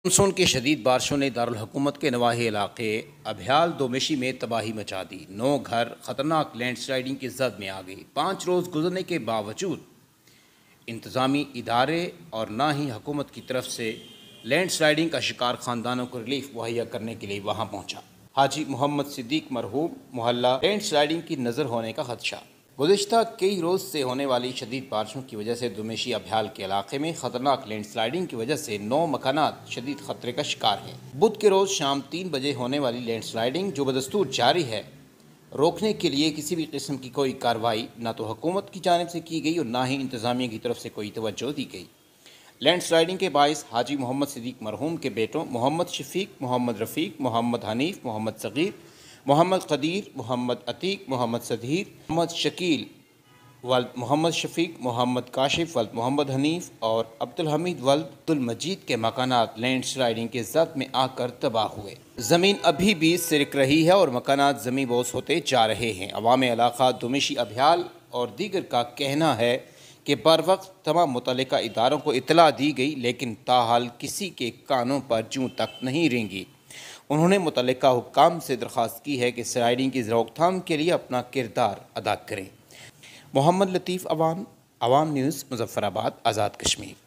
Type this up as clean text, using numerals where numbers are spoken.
Monsoon کی شدید بارشوں نے دارالحکومت کے نواحی علاقے ابھیال دومیشی میں تباہی مچا دی۔ 9 گھر خطرناک لینڈ سلائیڈنگ کی زد میں آ گئی۔ 5 روز گزرنے کے باوجود انتظامی ادارے اور نہ ہی حکومت کی طرف سے لینڈ سلائیڈنگ کا شکار خاندانوں کو ریلیف مہیا کرنے کے لیے وہاں پہنچا۔ حاجی محمد صدیق مرحوم محلہ لینڈ سلائیڈنگ کی نظر ہونے کا خدشہ۔ گزشتہ کئی روز سے ہونے والی شدید بارشوں کی وجہ سے دومیشی ابھیال کے علاقے میں خطرناک لینڈ سلائیڈنگ کی وجہ سے 9 مکانات شدید خطرے کا شکار ہیں۔ بدھ کے روز شام 3 بجے ہونے والی لینڈ سلائیڈنگ جو بدستور جاری ہے، روکنے کے لیے کسی بھی قسم کی کوئی کارروائی نہ تو حکومت کی جانب سے کی گئی اور نہ ہی انتظامیہ کی طرف سے کوئی توجہ دی گئی۔ لینڈ سلائیڈنگ کے باعث حاجی محمد صدیق مرحوم کے بیٹوں محمد شفیق، محمد رفیق، محمد حنیف، محمد صغیر، محمد قدیر، محمد عتیق، محمد صدیر، محمد شکیل ولد محمد شفیق، محمد کاشف ولد محمد حنیف اور عبدالحمید ولد عبدالمجید کے مکانات لینڈ سلائیڈنگ کے زد میں آ کر تباہ ہوئے۔ زمین ابھی بھی سرک رہی ہے اور مکانات زمیں بوس ہوتے جا رہے ہیں۔ عوام علاقہ دومیشی ابھیال اور دیگر کا کہنا ہے کہ بروقت تمام متعلقہ اداروں کو اطلاع دی گئی، لیکن تاحال کسی کے کانوں پر جوں تک نہیں رینگی۔ انہوں نے متعلقہ حکام سے درخواست کی ہے کہ سلائیڈنگ کی روک تھام کے لیے اپنا کردار ادا کریں۔ محمد لطیف عوام نیوز، مظفر آباد، آزاد کشمیر۔